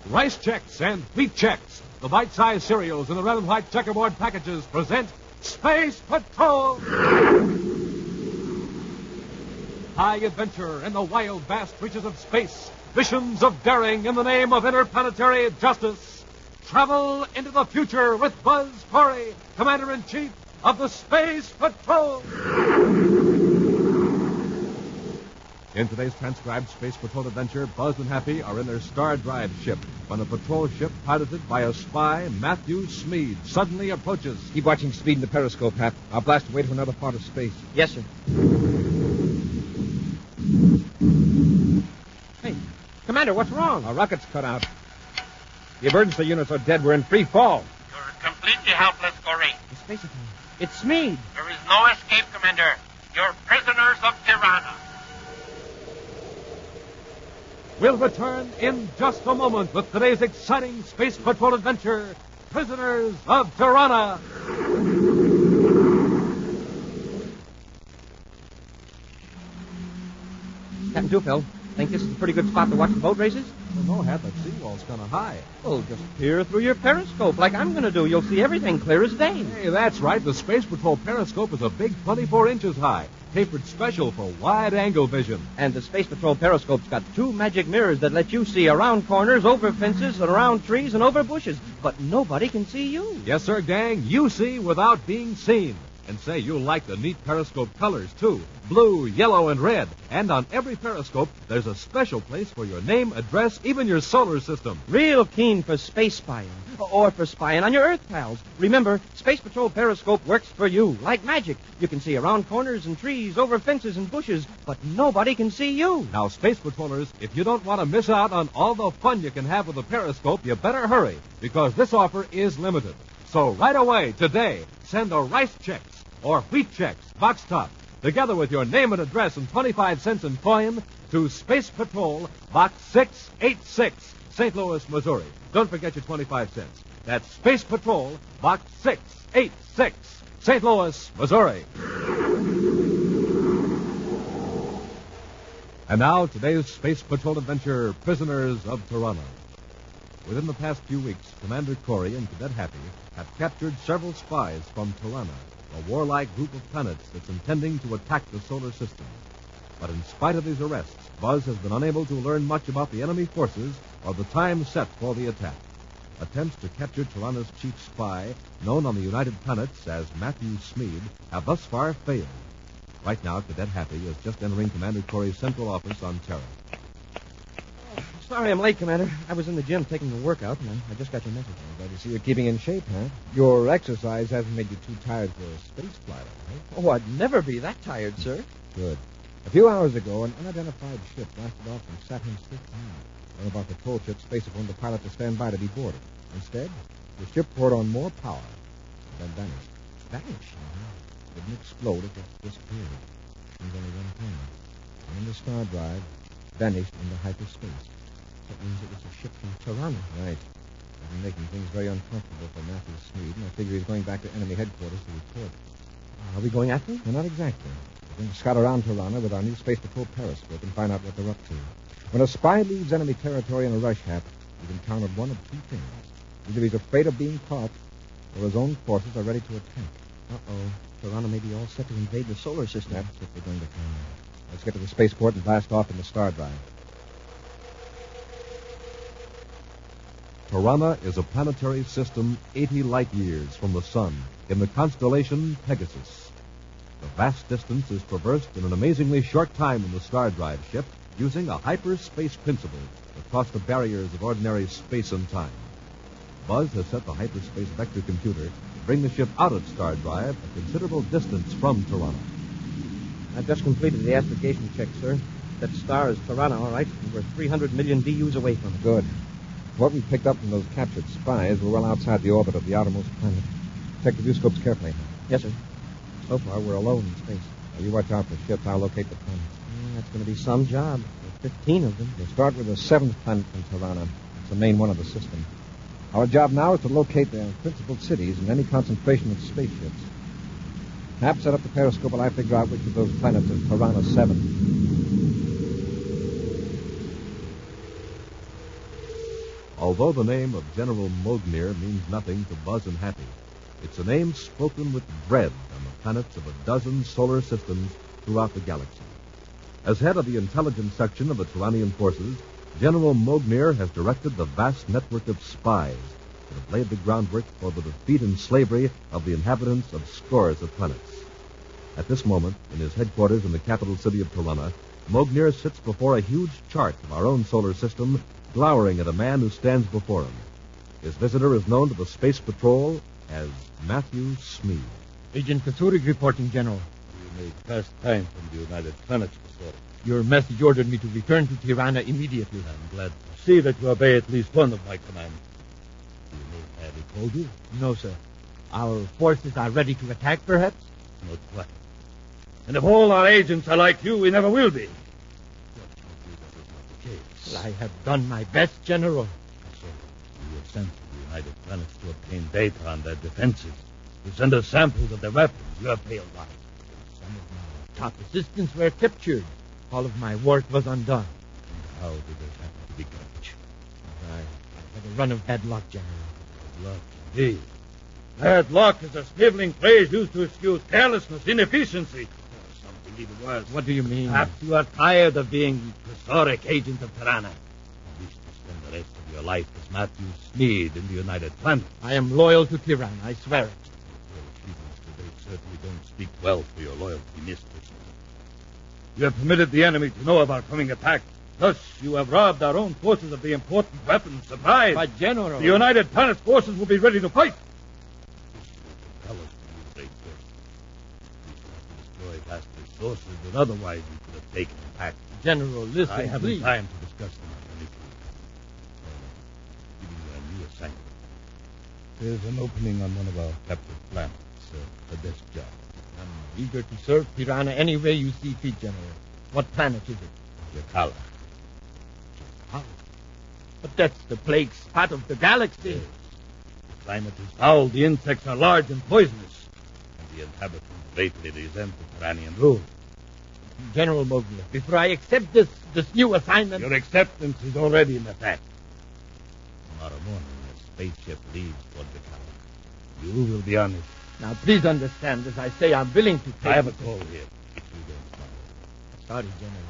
Rice Chex and Wheat Chex, the bite-sized cereals in the red and white checkerboard packages, present Space Patrol! High adventure in the wild, vast reaches of space. Missions of daring in the name of interplanetary justice. Travel into the future with Buzz Corey, Commander-in-Chief of the Space Patrol. In today's transcribed Space Patrol adventure, Buzz and Happy are in their Star Drive ship when a patrol ship piloted by a spy, Matthew Smead, suddenly approaches. Keep watching Speed in the periscope, Hap. I'll blast away to another part of space. Yes, sir. Hey, Commander, what's wrong? Our rocket's cut out. The emergency units are dead. We're in free fall. You're completely helpless, Corey. The Space Patrol. It's Smead. There is no escape, Commander. You're prisoners of Tiranna. We'll return in just a moment with today's exciting Space Patrol adventure, Prisoners of Tiranna. Captain Tufel, think this is a pretty good spot to watch the boat races? Well, no, Hat, that seawall's kind of high. Well, just peer through your periscope like I'm going to do. You'll see everything clear as day. Hey, that's right. The Space Patrol periscope is a big 24 inches high, tapered special for wide-angle vision. And the Space Patrol periscope's got 2 magic mirrors that let you see around corners, over fences, and around trees, and over bushes. But nobody can see you. Yes, sir, gang. You see without being seen. And say, you'll like the neat periscope colors, too. Blue, yellow, and red. And on every periscope, there's a special place for your name, address, even your solar system. Real keen for space spying. Or for spying on your Earth pals. Remember, Space Patrol periscope works for you, like magic. You can see around corners and trees, over fences and bushes, but nobody can see you. Now, Space Patrollers, if you don't want to miss out on all the fun you can have with the periscope, you better hurry, because this offer is limited. So right away, today, send a Rice Chex or Wheat Chex, box top, together with your name and address and 25 cents in coin to Space Patrol, Box 686, St. Louis, Missouri. Don't forget your 25 cents. That's Space Patrol, Box 686, St. Louis, Missouri. And now, today's Space Patrol adventure, Prisoners of Tiranna. Within the past few weeks, Commander Corey and Cadet Happy have captured several spies from Tiranna, a warlike group of planets that's intending to attack the solar system. But in spite of these arrests, Buzz has been unable to learn much about the enemy forces or the time set for the attack. Attempts to capture Tiranna's chief spy, known on the United Planets as Matthew Smead, have thus far failed. Right now, Cadet Happy is just entering Commander Corey's central office on Terra. Sorry I'm late, Commander. I was in the gym taking a workout, and I just got your message. I'm glad to see you're keeping in shape, huh? Your exercise hasn't made you too tired for a space flight, right? Oh, I'd never be that tired, sir. Good. A few hours ago, an unidentified ship blasted off from Saturn's fifth planet. One of our patrol ships Space informed the pilot to stand by to be boarded. Instead, the ship poured on more power and then vanished. Vanished? It didn't explode, it just disappeared. There's only one thing. On the star drive, vanished into hyperspace. That means it was a ship from Tiranna. Right. I've been making things very uncomfortable for Matthew Smead, and I figure he's going back to enemy headquarters to report. Are we going after him? No, not exactly. We're going to scout around Tiranna with our new Space Patrol periscope and find out what they're up to. When a spy leaves enemy territory in a rush, Hap, you can count on one of two things. Either he's afraid of being caught, or his own forces are ready to attack. Uh-oh. Tiranna may be all set to invade the solar system. That's what we're going to find out. Let's get to the spaceport and blast off in the star drive. Tiranna is a planetary system 80 light years from the sun in the constellation Pegasus. The vast distance is traversed in an amazingly short time in the Star Drive ship using a hyperspace principle across the barriers of ordinary space and time. Buzz has set the hyperspace vector computer to bring the ship out of Star Drive a considerable distance from Tiranna. I've just completed the astrogation check, sir. That star is Tiranna, all right, and we're 300 million DUs away from it. Good. What we picked up from those captured spies, we're well outside the orbit of the outermost planet. Check the viewscopes carefully. Yes, sir. So far, we're alone in space. Now, you watch out for ships. I'll locate the planets. That's going to be some job. There are 15 of them. We'll start with the seventh planet from Tiranna. It's the main one of the system. Our job now is to locate the principal cities and any concentration of spaceships. Hap, set up the periscope while I figure out which of those planets is Tiranna 7. A Although the name of General Mognir means nothing to Buzz and Happy, it's a name spoken with dread on the planets of a dozen solar systems throughout the galaxy. As head of the intelligence section of the Tirannian forces, General Mognir has directed the vast network of spies that have laid the groundwork for the defeat and slavery of the inhabitants of scores of planets. At this moment, in his headquarters in the capital city of Tiranna, Mognir sits before a huge chart of our own solar system, glowering at a man who stands before him. His visitor is known to the Space Patrol as Matthew Smead. Agent Kasurik reporting, General. You made fast time from the United Planets, Professor. Your message ordered me to return to Tiranna immediately. I'm glad to see that you obey at least one of my commands. Do you know Harry told you? No, sir. Our forces are ready to attack, perhaps? Not quite. And if all our agents are like you, we never will be. Fortunately, that is not the case. Well, I have done my best, General. So, you were sent to the United Planets to obtain data on their defenses, to send us samples of their weapons. You have failed us. Some of my top assistants were captured. All of my work was undone. And how did they happen to be captured? I had a run of bad luck, General. Bad luck, indeed. Bad luck is a sniveling phrase used to excuse carelessness, inefficiency, or something even worse. What do you mean? Perhaps you are tired of being historic agent of Tiranna. You wish to spend the rest of your life as Matthew Smead in the United Planets. I am loyal to Tiranna, I swear it. Your achievements today certainly don't speak well for your loyalty, mistress. You have permitted the enemy to know of our coming attack. Thus, you have robbed our own forces of the important weapons supplies. But, General... The United Planets forces will be ready to fight. This will compel us to use great force. We shall have to destroy vast resources that otherwise we could have taken back. General, listen, I haven't please. time to discuss them on any giving you a new assignment. There's an opening on one of our captured planets, a desk job. I'm eager to serve Tiranna any way you see fit, General. What planet is it? Jakala. But that's the plague spot of the galaxy. Yes. The climate is foul, the insects are large and poisonous, and the inhabitants greatly resent the Tirannian rule. General Mognir, before I accept this new assignment... Your acceptance is already in effect. Tomorrow morning, a spaceship leaves for Jakala. You will be on it. Now, please understand, as I say, I'm willing to take... I have a call here. You don't smile. Sorry, General.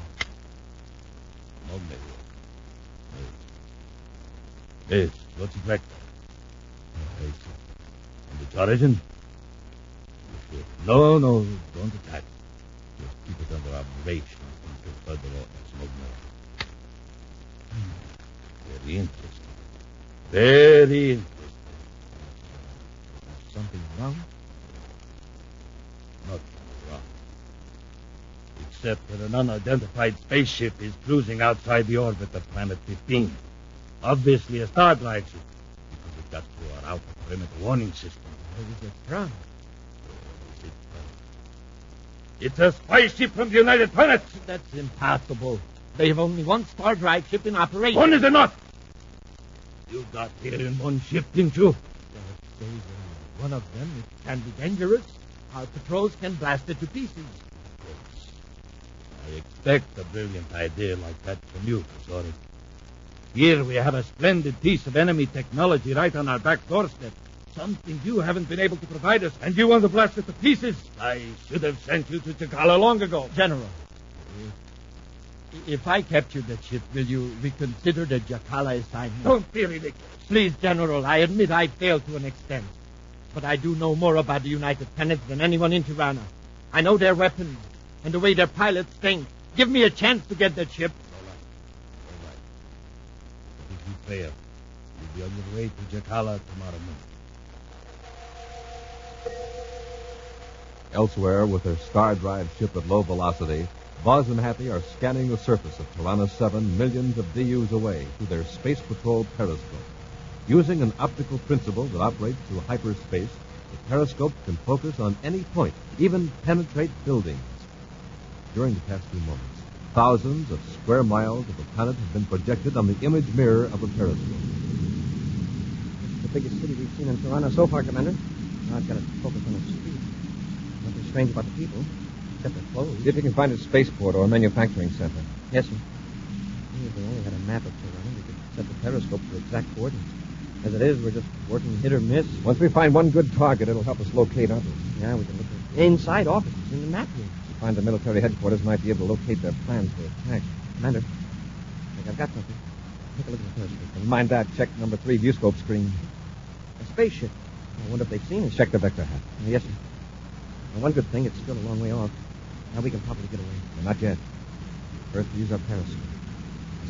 Mognir. Yes, what's it back there? And its origin? You should. No, don't attack. Just keep it under observation until further orders, Mognir. Very interesting. Very interesting. Something wrong? Nothing wrong. Except that an unidentified spaceship is cruising outside the orbit of Planet 15. Obviously a star drive ship, because it got through our outer perimeter warning system. Where is it from? It's a spy ship from the United Planets. That's impossible. They have only one star drive ship in operation. One is enough. You got here in one ship, didn't you? If there's one of them, it can be dangerous. Our patrols can blast it to pieces. Of course. I expect a brilliant idea like that from you, Professor. Here we have a splendid piece of enemy technology right on our back doorstep. Something you haven't been able to provide us, and you want to blast it to pieces. I should have sent you to Jakala long ago. General, if I capture that ship, will you reconsider the Jakala assignment? Don't be ridiculous. Please, General, I admit I failed to an extent. But I do know more about the United Planets than anyone in Tiranna. I know their weapons and the way their pilots think. Give me a chance to get that ship. All right. But if you fail, you'll be on your way to Jakala tomorrow morning. Elsewhere, with their star drive ship at low velocity, Buzz and Happy are scanning the surface of Tiranna 7 millions of DUs away through their Space Patrol periscope. Using an optical principle that operates through hyperspace, the periscope can focus on any point, even penetrate buildings. During the past few moments, thousands of square miles of the planet have been projected on the image mirror of a periscope. It's the biggest city we've seen in Tiranna so far, Commander. Now I've got to focus on the street. Nothing strange about the people, except their clothes. See if you can find a spaceport or a manufacturing center. Yes, sir. If we only had a map of Tiranna, we could set the periscope for exact coordinates. As it is, we're just working hit or miss. Once we find one good target, it'll help us locate others. Yeah, we can look at inside offices in the map room. We find the military headquarters might be able to locate their plans for attack. Commander, I think I've got something. Take a look at the periscope. Never mind that. Check number 3 viewscope screen. A spaceship. I wonder if they've seen us. Check the vector hat. Yes, sir. Now, one good thing, it's still a long way off. Now we can probably get away. No, not yet. First, we use our periscope.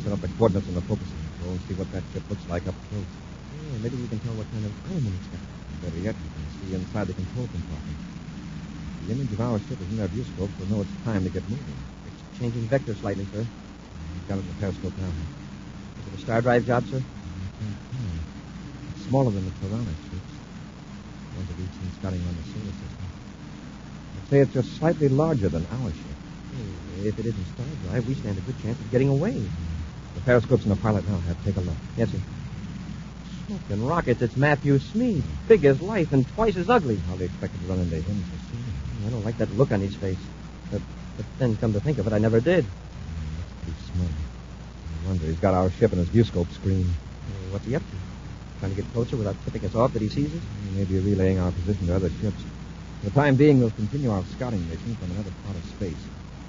Set up the coordinates on the focusing control and see what that ship looks like up close. Yeah, maybe we can tell what kind of element it's got. Better yet, we can see inside the control compartment. The image of our ship is in our viewscope, so know it's time to get moving. It's changing vector slightly, sir. We've got it in the periscope now. Is it a star drive job, sir? It's smaller than the Tiranna ships. Ones that we've seen scouting around the solar system. I'd say it's just slightly larger than our ship. If it isn't star drive, we stand a good chance of getting away. The periscope's in the pilot now. Take a look. Yes, sir. Smoking rockets, it's Matthew Smead. Big as life and twice as ugly. Hardly expected to run into him so soon. I don't like that look on his face. But then, come to think of it, I never did. That's pretty smart. No wonder he's got our ship in his viewscope screen. What's he up to? Trying to get closer without tipping us off that he sees us? He may be relaying our position to other ships. For the time being, we'll continue our scouting mission from another part of space.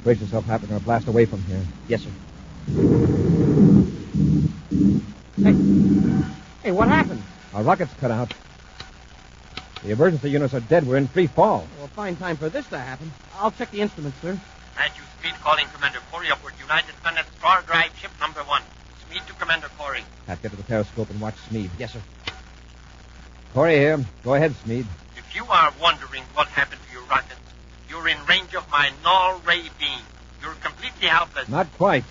Brace yourself, Hap. We're going to blast away from here. Yes, sir. Hey, what happened? Our rockets cut out. The emergency units are dead. We're in free fall. Well, fine time for this to happen. I'll check the instruments, sir. Matthew Smead calling Commander Corey upward. United Planet Star Drive ship number 1. Smead to Commander Corey. Hap, get to the periscope and watch Smead. Yes, sir. Corey here. Go ahead, Smead. If you are wondering what happened to your rockets, you're in range of my null ray beam. You're completely helpless. Not quite.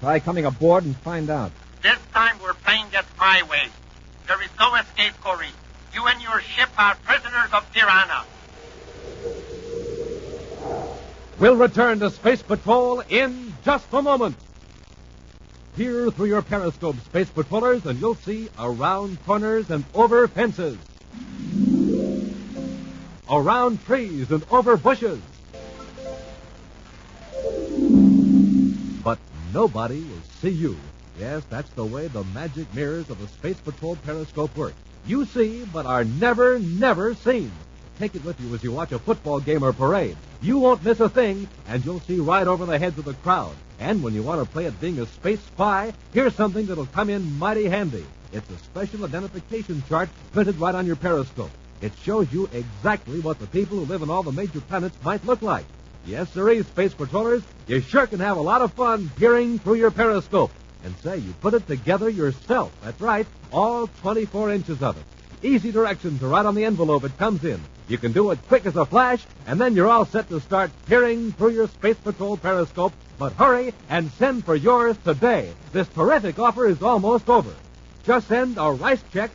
Try coming aboard and find out. This time we're playing it my way. There is no escape, Corey. You and your ship are prisoners of Tiranna. We'll return to Space Patrol in just a moment. Peer through your periscope, Space Patrollers, and you'll see around corners and over fences. Around trees and over bushes. But nobody will see you. Yes, that's the way the magic mirrors of the Space Patrol periscope work. You see, but are never, never seen. Take it with you as you watch a football game or parade. You won't miss a thing, and you'll see right over the heads of the crowd. And when you want to play at being a space spy, here's something that'll come in mighty handy. It's a special identification chart printed right on your periscope. It shows you exactly what the people who live on all the major planets might look like. Yes, sirree, Space Patrollers, you sure can have a lot of fun peering through your periscope. And say, you put it together yourself. That's right, all 24 inches of it. Easy directions are right on the envelope it comes in. You can do it quick as a flash, and then you're all set to start peering through your Space Patrol periscope. But hurry and send for yours today. This terrific offer is almost over. Just send a Rice Chex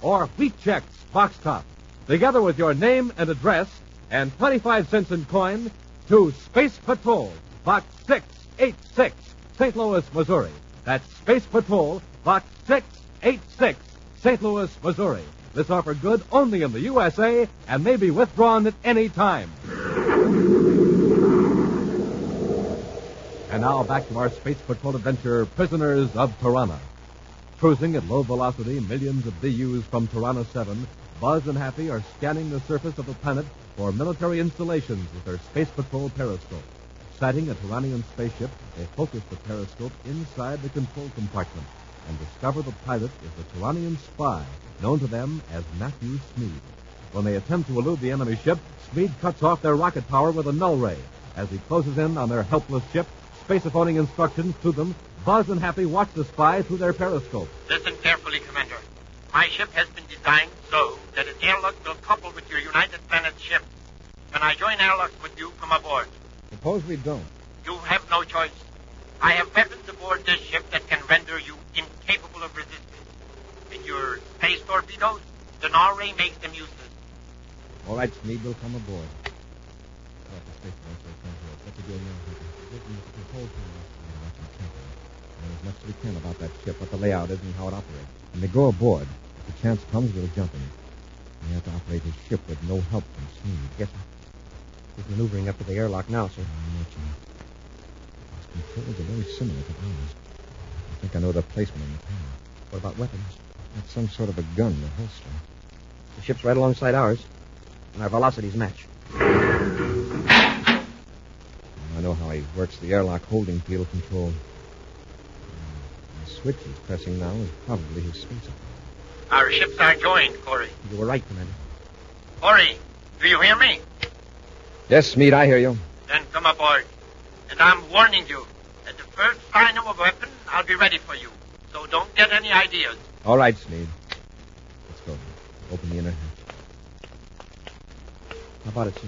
or Wheat Chex box top, together with your name and address, and 25 cents in coin, to Space Patrol, Box 686, St. Louis, Missouri. That's Space Patrol, Box 686, St. Louis, Missouri. This offer good only in the USA and may be withdrawn at any time. And now back to our Space Patrol adventure, Prisoners of Tiranna. Cruising at low velocity, millions of DUs from Tiranna 7, Buzz and Happy are scanning the surface of the planet for military installations with their Space Patrol periscope. Sighting a Tirannian spaceship, they focus the periscope inside the control compartment and discover the pilot is the Tirannian spy, known to them as Matthew Smead. When they attempt to elude the enemy ship, Smead cuts off their rocket power with a null ray. As he closes in on their helpless ship, spacophoning instructions to them, Buzz and Happy watch the spy through their periscope. Listen carefully, Commander. My ship has been designed so that its airlock will couple with your United Planet ship. When I join airlock with you, come aboard. Suppose we don't. You have no choice. I have weapons aboard this ship that can render you incapable of resistance. And your space torpedoes, the null ray makes them useless. All right, Smead, we'll come aboard. The space what to do now? As much as we can about that ship, what the layout is and how it operates. When they go aboard, if the chance comes, we'll jump in. We have to operate his ship with no help from Smead. Yes, sir. He's maneuvering up to the airlock now, sir. His controls are very similar to ours. think I know the placement in the panel. What about weapons? That's some sort of a gun in the holster. The ship's right alongside ours, and our velocities match. I know how he works the airlock holding field control. The switch he's pressing now is probably his spacer. Our ships are joined, Corey. You were right, Commander. Corey, do you hear me? Yes, Smeed, I hear you. Then come aboard. And I'm warning you, at the first sign of a weapon, I'll be ready for you. So don't get any ideas. All right, Smeed. Let's go. Open the inner hatch. How about it, sir?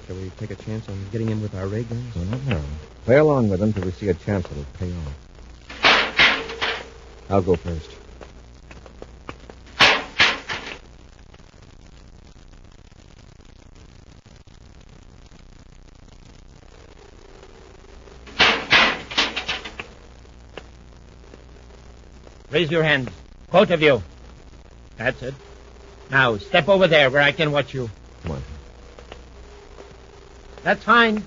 Shall we take a chance on getting in with our ray guns? No, not now. Play along with them till we see a chance it'll pay off. I'll go first. Raise your hands. Both of you. That's it. Now, step over there where I can watch you. Come on. That's fine.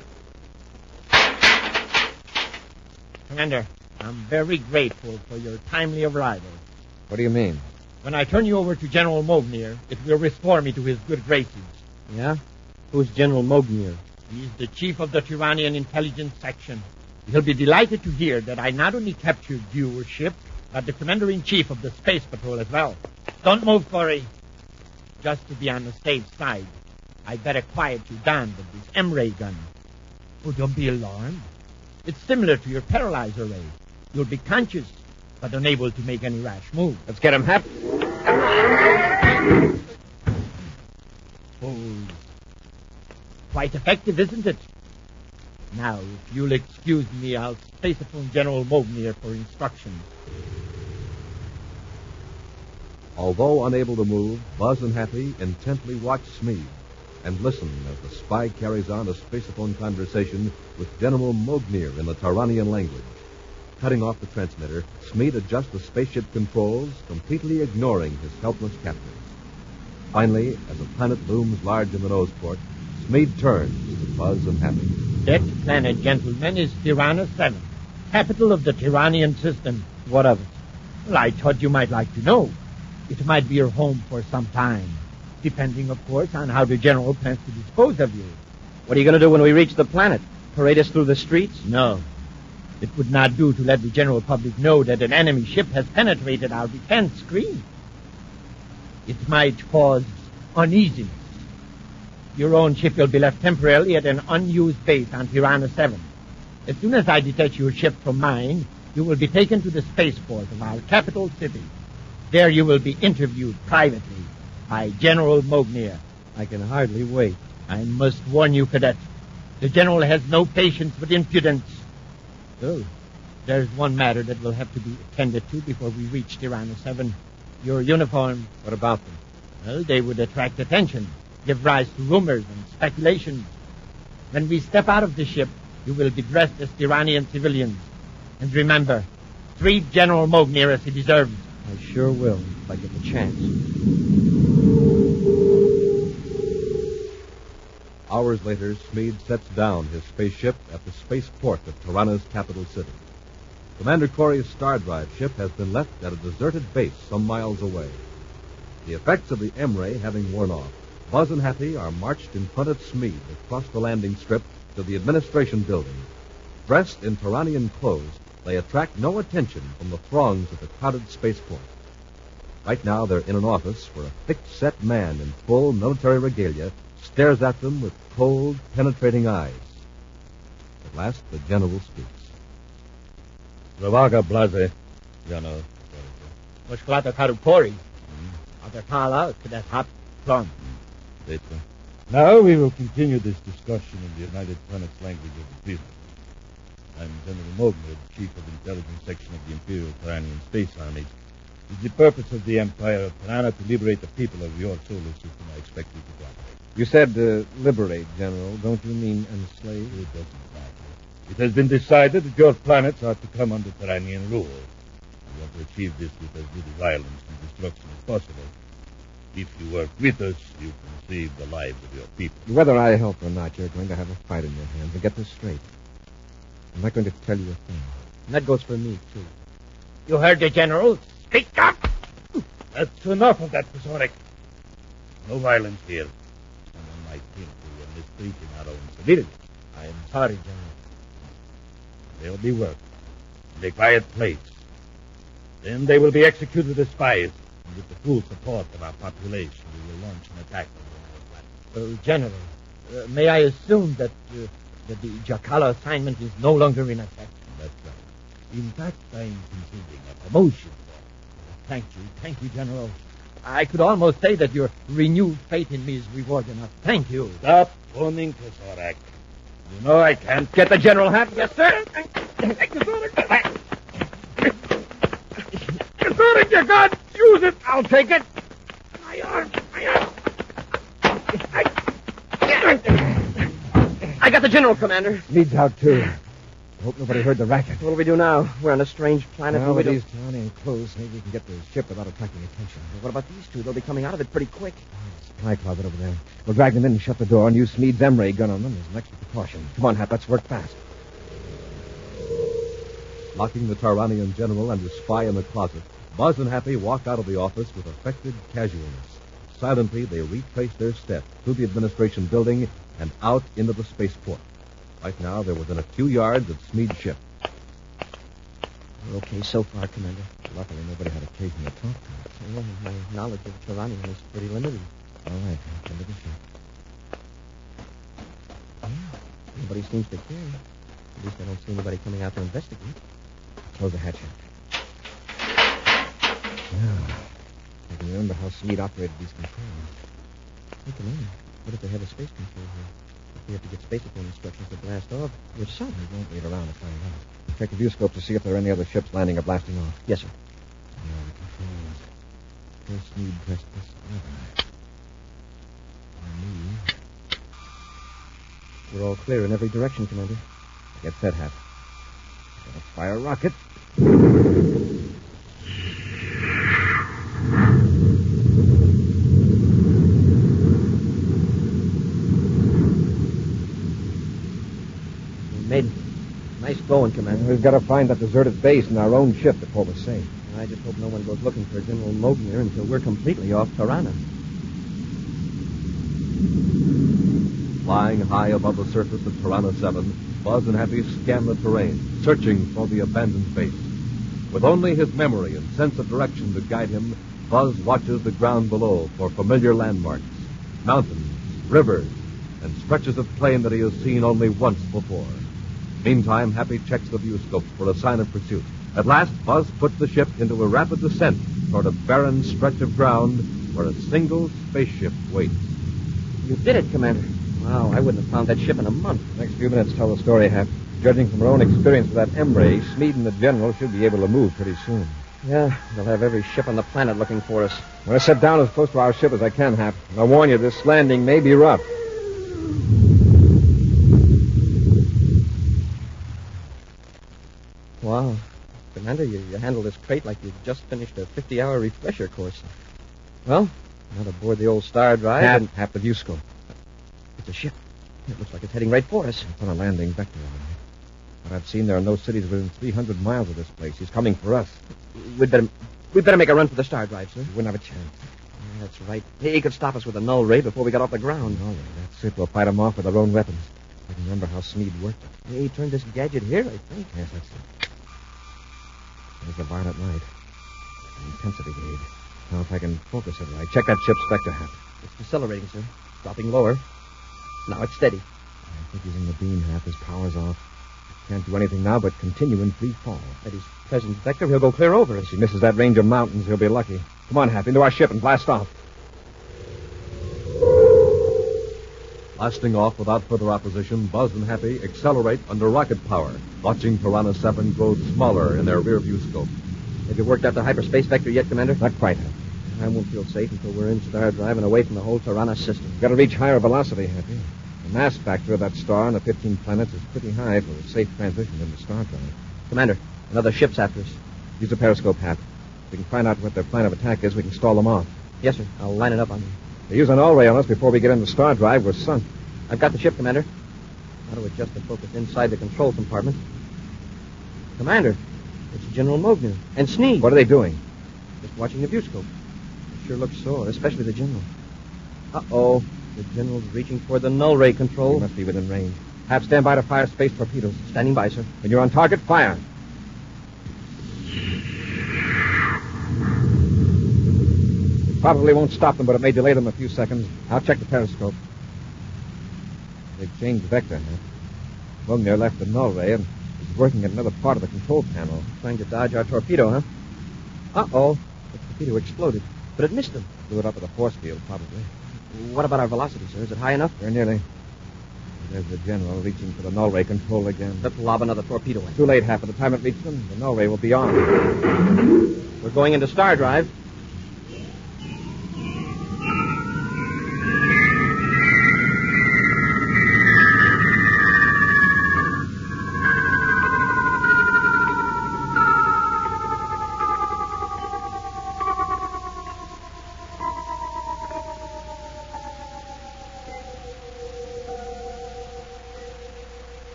Commander, I'm very grateful for your timely arrival. What do you mean? When I turn you over to General Mognier, it will restore me to his good graces. Yeah? Who's General Mognier? He's the chief of the Tyrannian intelligence section. He'll be delighted to hear that I not only captured your ship, but the commander-in-chief of the space patrol as well. Don't move, Corey. Just to be on the safe side, I'd better quiet you down with this M-ray gun. Oh, don't be alarmed. It's similar to your paralyzer ray. You'll be conscious, but unable to make any rash move. Let's get him, Hap. Oh, quite effective, isn't it? Now, if you'll excuse me, I'll spacephone General Mognier for instructions. Although unable to move, Buzz and Happy intently watch Smeed and listen as the spy carries on a spacephone conversation with General Mognier in the Tyrannian language. Cutting off the transmitter, Smeed adjusts the spaceship controls, completely ignoring his helpless captor. Finally, as the planet looms large in the noseport, Smeed turns to Buzz and Happy. That planet, gentlemen, is Tiranna 7, capital of the Tyrannian system. What of it? Well, I thought you might like to know. It might be your home for some time, depending, of course, on how the general plans to dispose of you. What are you going to do when we reach the planet? Parade us through the streets? No. It would not do to let the general public know that an enemy ship has penetrated our defense screen. It might cause uneasiness. Your own ship will be left temporarily at an unused base on Tiranna 7. As soon as I detach your ship from mine, you will be taken to the spaceport of our capital city. There you will be interviewed privately by General Mognier. I can hardly wait. I must warn you, cadet. The general has no patience with impudence. Still, there's one matter that will have to be attended to before we reach Tiranna 7. Your uniform. What about them? Well, they would attract attention, give rise to rumors and speculations. When we step out of the ship, you will be dressed as Tyrannian civilians. And remember, treat General Mognier as he deserves. I sure will, if I get the chance. Hours later, Smeed sets down his spaceship at the spaceport of Tiranna's capital city. Commander Corey's Star Drive ship has been left at a deserted base some miles away. The effects of the M-ray having worn off, Buzz and Happy are marched in front of Smeed across the landing strip to the administration building. Dressed in Tyrannian clothes, they attract no attention from the throngs of the crowded spaceport. Right now, they're in an office where a thick-set man in full military regalia stares at them with cold, penetrating eyes. At last, the general speaks. Zavaga Blaze, General. Moshklata Karukori. Agatala, Cadet Hap, Plum. Now we will continue this discussion in the United Planets language of the people. I'm General Mognier, the Chief of Intelligence Section of the Imperial Tyrannian Space Army. It is the purpose of the Empire of Tiranna to liberate the people of your solar system. I expect you to cooperate. You said liberate, General. Don't you mean enslave? It doesn't matter. It has been decided that your planets are to come under Tyrannian rule. We want to achieve this with as little violence and destruction as possible. If you work with us, you can save the lives of your people. Whether I help or not, you're going to have a fight in your hands. And get this straight. I'm not going to tell you a thing. And that goes for me, too. You heard the General. Speak up! That's enough of that, Kazorek. No violence here. Someone might think we are mistreating our own civilians. I am sorry, General. They'll be worked in a quiet place. Then they will be executed as spies. And with the full support of our population, we will launch an attack on the General, may I assume that the Jackal assignment is no longer in effect? That's right. In fact, I'm considering a promotion. Thank you, General. I could almost say that your renewed faith in me is reward enough. Thank you. Stop phoning, Kosarak. You know I can't Get the general hat. Yes, sir. Kosarak, you can't use it. I'll take it. My arm. I got the general, Commander. Meade's out, too. I hope nobody heard the racket. What do we do now? We're on a strange planet. Well, where with we these Tiranian clothes, maybe we can get to the ship without attracting attention. What about these two? They'll be coming out of it pretty quick. Supply closet over there. We'll drag them in and shut the door and use Smede's M-ray gun on them as an extra precaution. Come on, Hap, let's work fast. Locking the Tyrannian general and his spy in the closet, Buzz and Happy walk out of the office with affected casualness. Silently, they retrace their steps through the administration building and out into the spaceport. Right now, they're within a few yards of Smede's ship. We're okay so far, Commander. Luckily, nobody had occasion to talk to us. Well, my knowledge of Tyrannian is pretty limited. All right, Hap, into the ship. Nobody seems to care. At least I don't see anybody coming out to investigate. Close the hatch, Hap. Now, I can remember how Smede operated these controls. Hey, Commander, what if they have a space control here? If we have to get spacephone instructions to blast off, we're sunk. We won't wait around to find out. Check the view scope to see if there are any other ships landing or blasting off. Yes, sir. Now, the controls. First Smede pressed this lever. Move. We're all clear in every direction, Commander. Get set, Hap. Gotta fire a rocket. Made nice going, Commander. We've got to find that deserted base in our own ship before we're safe. I just hope no one goes looking for General Mogner until we're completely off Tiranna. Flying high above the surface of Tiranna 7, Buzz and Happy scan the terrain, searching for the abandoned base. With only his memory and sense of direction to guide him, Buzz watches the ground below for familiar landmarks, mountains, rivers, and stretches of plain that he has seen only once before. Meantime, Happy checks the view scopes for a sign of pursuit. At last, Buzz puts the ship into a rapid descent toward a barren stretch of ground where a single spaceship waits. You did it, Commander. Wow, I wouldn't have found that ship in a month. The next few minutes tell the story, Hap. Judging from our own experience with that M-ray, Smede and the General should be able to move pretty soon. Yeah, they'll have every ship on the planet looking for us. I'm going to set down as close to our ship as I can, Hap. And I warn you, this landing may be rough. Wow. Commander, you handled this crate like you'd just finished a 50-hour refresher course. Well, now to board the old star drive. Hap, the view scope. It's a ship. It looks like it's heading right for us. It's on a landing vector, all right. But I've seen there are no cities within 300 miles of this place. He's coming for us. We'd better make a run for the star drive, sir. We wouldn't have a chance. Yeah, that's right. He could stop us with a null ray before we got off the ground. All right, that's it. We'll fight him off with our own weapons. I can remember how Smede worked it. He turned this gadget here, I think. Yes, that's it. There's the violet light. The intensity gauge. Now, if I can focus it right. Check that ship's vector, Hap. It's decelerating, sir. Dropping lower. Now it's steady. I think he's in the beam, Hap. His power's off. Can't do anything now but continue in free fall. At his present vector, he'll go clear over us. If he misses that range of mountains, he'll be lucky. Come on, Hap, into our ship and blast off. Blasting off without further opposition, Buzz and Happy accelerate under rocket power, watching Tiranna 7 grow smaller in their rear view scope. Have you worked out the hyperspace vector yet, Commander? Not quite, Hap. I won't feel safe until we're in star drive and away from the whole Tiranna system. We've got to reach higher velocity, Happy. The mass factor of that star and the 15 planets is pretty high for a safe transition into star drive. Commander, another ship's after us. Use a periscope, Hap. If we can find out what their plan of attack is, we can stall them off. Yes, sir. I'll line it up on you. If they use an all-ray on us before we get into star drive, we're sunk. I've got the ship, Commander. How to adjust the focus inside the control compartment. Commander, It's General Mogner and Sneed. What are they doing? Just watching the viewscope. They sure look sore, especially the General. Uh-oh. The General's reaching for the null ray control. We must be within range. Hap, stand by to fire space torpedoes. Standing by, sir. When you're on target, fire. It probably won't stop them, but it may delay them a few seconds. I'll check the periscope. They've changed vector, huh? Mogner left the null ray and is working at another part of the control panel. Trying to dodge our torpedo, huh? Uh-oh. The torpedo exploded, but it missed them. Blew it up with a force field, probably. What about our velocity, sir? Is it high enough? Very nearly. There's the General reaching for the null ray control again. Let's lob another torpedo in. Too late, Hap. By the time it reaches them, the null ray will be on. We're going into star drive.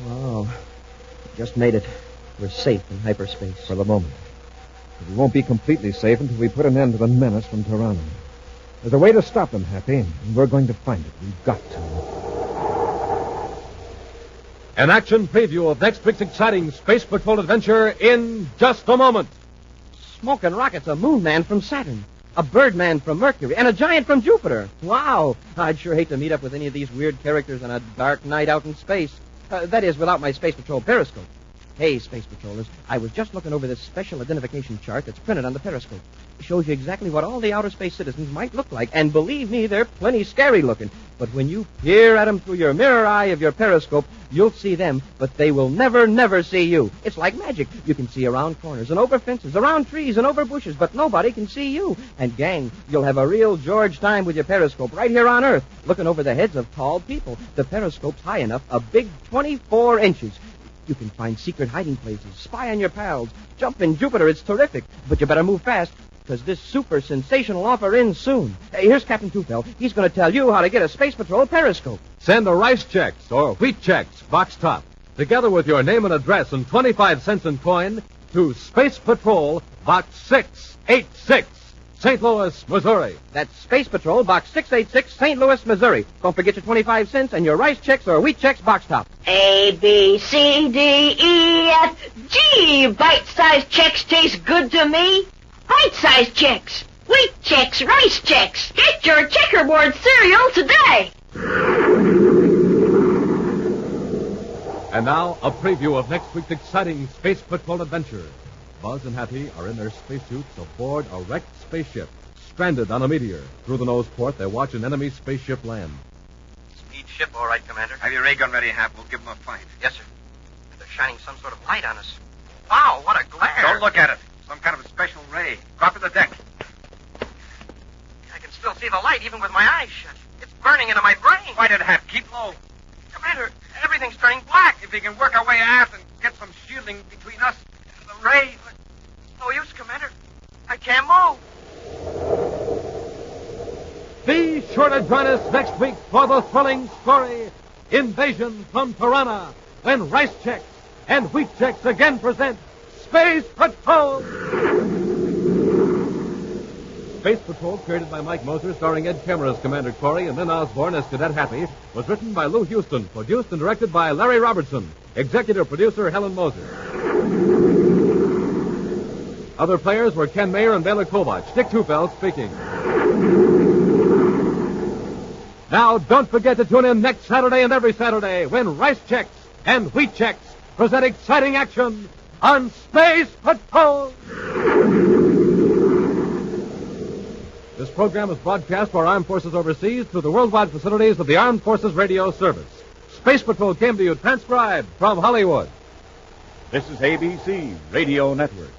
Wow. Just made it. We're safe in hyperspace. For the moment. But we won't be completely safe until we put an end to the menace from Tiranna. There's a way to stop them, Happy, and we're going to find it. We've got to. An action preview of next week's exciting Space Patrol adventure in just a moment. Smoking rockets, a moon man from Saturn, a bird man from Mercury, and a giant from Jupiter. Wow. I'd sure hate to meet up with any of these weird characters on a dark night out in space. That is, without my Space Patrol periscope. Hey, Space Patrollers, I was just looking over this special identification chart that's printed on the periscope. It shows you exactly what all the outer space citizens might look like, and believe me, they're plenty scary looking. But when you peer at them through your mirror eye of your periscope, you'll see them, but they will never, never see you. It's like magic. You can see around corners and over fences, around trees and over bushes, but nobody can see you. And gang, you'll have a real George time with your periscope right here on Earth, looking over the heads of tall people. The periscope's high enough, a big 24 inches. You can find secret hiding places, spy on your pals, jump in Jupiter. It's terrific. But you better move fast, because this super sensational offer ends soon. Hey, here's Captain Tufel. He's going to tell you how to get a Space Patrol periscope. Send a rice checks or wheat checks, box top, together with your name and address and 25 cents in coin to Space Patrol, Box 686, St. Louis, Missouri. That's Space Patrol, Box 686, St. Louis, Missouri. Don't forget your 25 cents and your rice checks or wheat checks box top. A, B, C, D, E, F, G. Bite-sized checks taste good to me. Bite-sized checks, wheat checks, rice checks. Get your checkerboard cereal today. And now, a preview of next week's exciting Space Patrol adventure. Buzz and Happy are in their spacesuits aboard a wrecked spaceship, stranded on a meteor. Through the nose port, they watch an enemy spaceship land. Speed ship, all right, Commander. Have your ray gun ready, Hap. We'll give them a fight. Yes, sir. They're shining some sort of light on us. Wow, what a glare. Don't look at it. Some kind of a special ray. Drop to the deck. I can still see the light even with my eyes shut. It's burning into my brain. Fight it, Hap. Keep low. Commander, everything's turning black. If we can work our way aft and get some shielding between us and the ray. No use, Commander. I can't move. Be sure to join us next week for the thrilling story, Invasion from Tiranna, when Rice Checks and Wheat Checks again present Space Patrol. Space Patrol, created by Mike Moser, starring Ed Kemmer as Commander Corey and Lynn Osborne as Cadet Happy, was written by Lou Houston, produced and directed by Larry Robertson, executive producer Helen Moser. Other players were Ken Mayer and Bela Kovach. Dick Tufel speaking. Now, don't forget to tune in next Saturday and every Saturday when Rice Checks and Wheat Checks present exciting action on Space Patrol. This program is broadcast for Armed Forces overseas through the worldwide facilities of the Armed Forces Radio Service. Space Patrol came to you transcribed from Hollywood. This is ABC Radio Network.